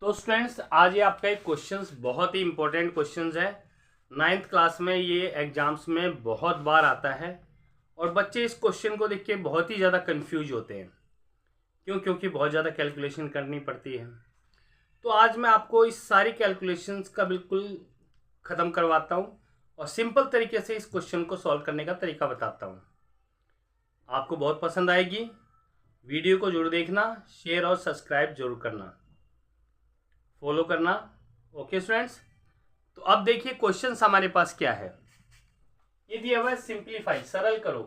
तो स्टूडेंट्स, आज ये आपका एक क्वेश्चंस बहुत ही इंपॉर्टेंट क्वेश्चंस है। 9th क्लास में ये एग्जाम्स में बहुत बार आता है और बच्चे इस क्वेश्चन को देख के बहुत ही ज़्यादा कंफ्यूज होते हैं। क्योंकि बहुत ज़्यादा कैलकुलेशन करनी पड़ती है। तो आज मैं आपको इस सारी कैलकुलेशंस का बिल्कुल ख़त्म करवाता हूँ और सिंपल तरीके से इस क्वेश्चन को सॉल्व करने का तरीका बताता हूँ। आपको बहुत पसंद आएगी। वीडियो को जरूर देखना, शेयर और सब्सक्राइब जरूर करना, फॉलो करना। ओके स्टूडेंट्स, तो अब देखिए क्वेश्चन हमारे पास क्या है। ये दिया हुआ है सिंप्लीफाई, सरल करो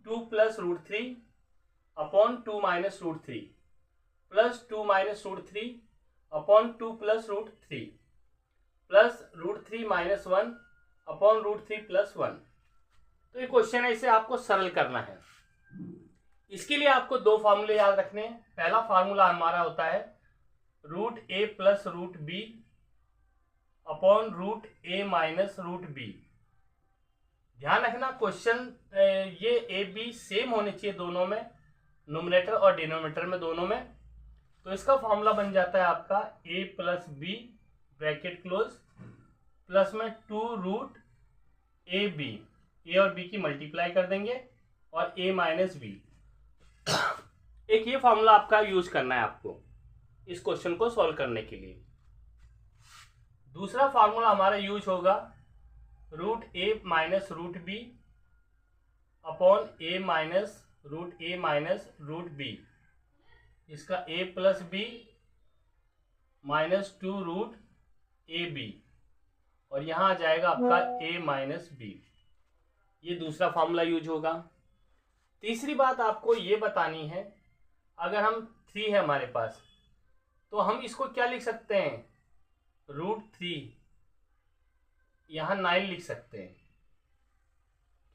2 + √3 upon 2 - √3 plus 2 - √3 upon 2 + √3 plus √3 - 1 upon √3 + 1। तो ये क्वेश्चन है, इसे आपको सरल करना है। इसके लिए आपको दो फार्मूले याद रखने हैं। पहला फार्मूला हमारा होता है √a + √b upon √a - √b। ध्यान रखना क्वेश्चन ये ए बी सेम होने चाहिए दोनों में, न्यूमरेटर और डिनोमिनेटर में दोनों में। तो इसका फॉर्मूला बन जाता है आपका a + b bracket close plus में 2√ab, ए और बी की मल्टीप्लाई कर देंगे और a - b। एक ये फॉर्मूला आपका यूज करना है आपको इस क्वेश्चन को सॉल्व करने के लिए। दूसरा फार्मूला हमारा यूज होगा √a - √b upon a - √b। इसका a + b - 2√ab और यहाँ आ जाएगा आपका a - b। ये दूसरा फार्मूला यूज होगा। तीसरी बात आपको ये बतानी है, अगर हम 3 है हमारे पास तो हम इसको क्या लिख सकते हैं, √3 यहाँ 9 लिख सकते हैं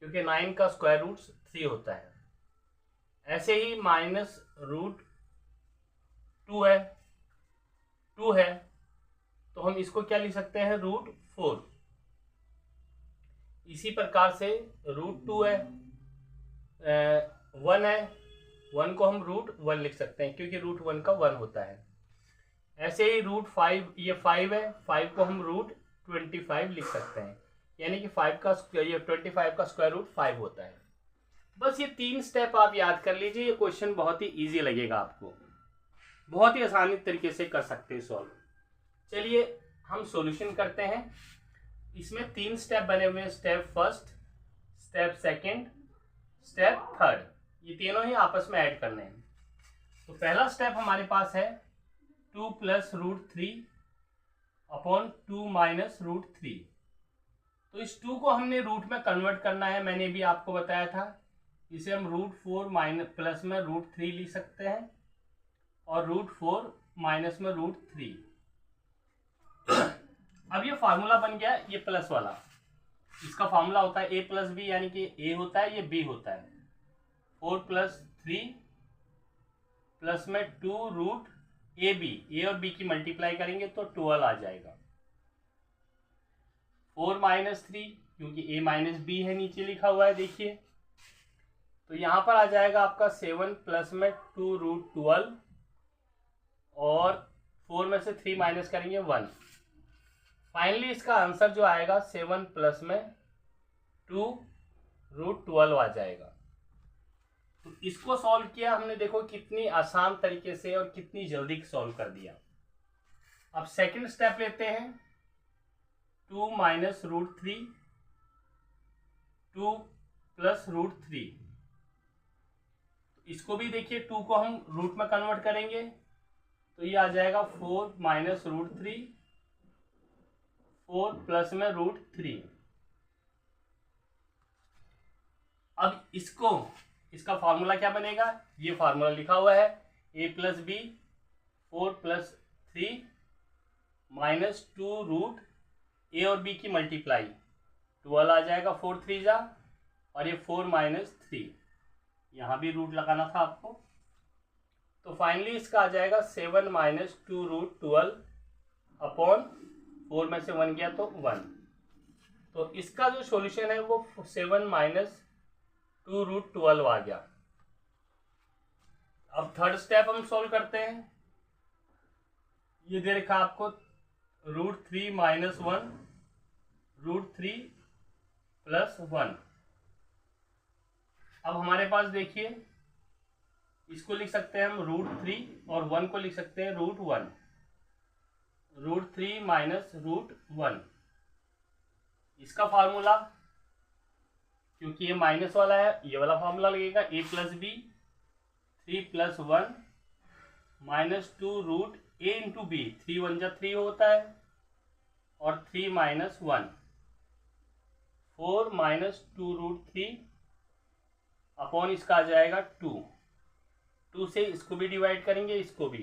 क्योंकि 9 का स्क्वायर रूट 3 होता है। ऐसे ही -√2 है, 2 है तो हम इसको क्या लिख सकते हैं, √4। इसी प्रकार से √2 है, 1 है, 1 को हम √1 लिख सकते हैं क्योंकि √1 का 1 होता है। ऐसे ही √5, ये 5 है, 5 को हम √25 लिख सकते हैं, यानी कि 5 का ये 25 का स्क्वायर रूट 5 होता है। बस ये 3 स्टेप आप याद कर लीजिए। ये क्वेश्चन बहुत ही इजी लगेगा आपको, बहुत ही आसानी तरीके से कर सकते हैं सॉल्व। चलिए हम सॉल्यूशन करते हैं। इसमें 3 स्टेप बने हुए हैं, step first, step second, step third. ये तीनों ही आपस में ऐड करने हैं। तो पहला स्टेप हमारे पास है 2 + √3 अपॉन 2 - √3। तो इस 2 को हमने रूट में कन्वर्ट करना है, मैंने भी आपको बताया था। इसे हम √4 प्लस में √3 लिख सकते हैं और √4 माइनस में √3। अब ये फार्मूला बन गया ये प्लस वाला। इसका फार्मूला होता है a + b, यानी कि a होता है, ये b होता है। 4 + 3 प्लस में 2√ab, a और b की मल्टीप्लाई करेंगे तो 12 आ जाएगा। 4 - 3 क्योंकि a - b है, नीचे लिखा हुआ है देखिए। तो यहाँ पर आ जाएगा आपका 7 प्लस में 2√12 और 4 में से 3 माइनस करेंगे 1। फाइनली इसका आंसर जो आएगा 7 प्लस में 2√12 आ जाएगा। तो इसको सॉल्व किया हमने, देखो कितनी आसान तरीके से और कितनी जल्दी सॉल्व कर दिया। अब सेकंड स्टेप लेते हैं, 2 - √3 2 + √3। इसको भी देखिए 2 को हम रूट में कन्वर्ट करेंगे तो ये आ जाएगा 4 - √3 4 प्लस में √3। अब इसका फार्मूला क्या बनेगा, ये फार्मूला लिखा हुआ है a + b 4 + 3 माइनस 2√a और b की मल्टीप्लाई 12 आ जाएगा, 4 3 जा, और ये 4 - 3, यहाँ भी रूट लगाना था आपको। तो फाइनली इसका आ जाएगा 7 - 2√12 अपॉन 4 में से 1 गया तो 1। तो इसका जो सॉल्यूशन है वो 7 - 2√12 आ गया। अब थर्ड स्टेप हम सॉल्व करते हैं। ये दे रखा आपको √3 - 1 √3 + 1। अब हमारे पास देखिए, इसको लिख सकते हैं हम √3 और 1 को लिख सकते हैं √1। √3 - √1, इसका फार्मूला, क्योंकि ये माइनस वाला है, ये वाला फार्मूला लगेगा a + b 3 + 1 -2 √a × b। 3 × 1 = 3 होता है, और 3 - 1 4 -2 √3 अपॉन इसका आ जाएगा 2। 2 से इसको भी डिवाइड करेंगे, इसको भी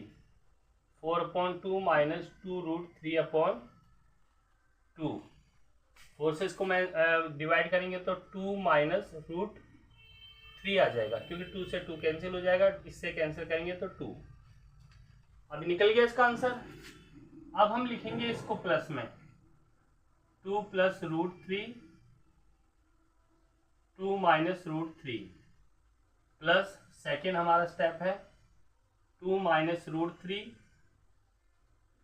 4/2 -2 √3/2। 4 से इसको मैं डिवाइड करेंगे तो 2 - √3 आ जाएगा, क्योंकि 2 से 2 कैंसिल हो जाएगा, इससे कैंसिल करेंगे तो 2। अभी निकल गया इसका आंसर। अब हम लिखेंगे इसको प्लस में, 2 + √3 2 - √3 प्लस सेकेंड हमारा स्टेप है 2 - √3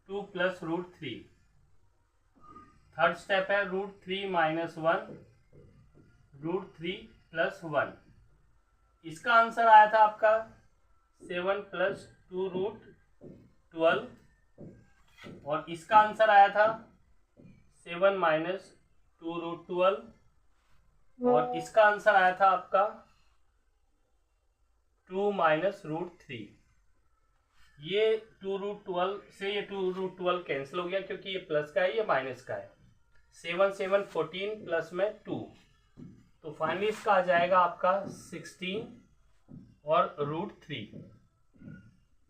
2 + √3। थर्ड स्टेप है √3 - 1 √3 + 1। इसका आंसर आया था आपका 7 + 2 √12, और इसका आंसर आया था 7 - 2 √12, और इसका आंसर आया था आपका 2 - √3। ये 2 √12 से ये 2 √12 कैंसिल हो गया, क्योंकि ये प्लस का है, ये माइनस का है। 7 7 14 प्लस में 2, तो फाइनली इसका आ जाएगा आपका 16 और √3।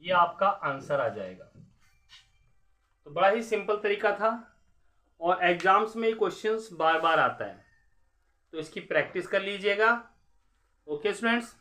ये आपका आंसर आ जाएगा। तो बड़ा ही सिंपल तरीका था, और एग्जाम्स में क्वेश्चंस बार बार आता है, तो इसकी प्रैक्टिस कर लीजिएगा। Okay students.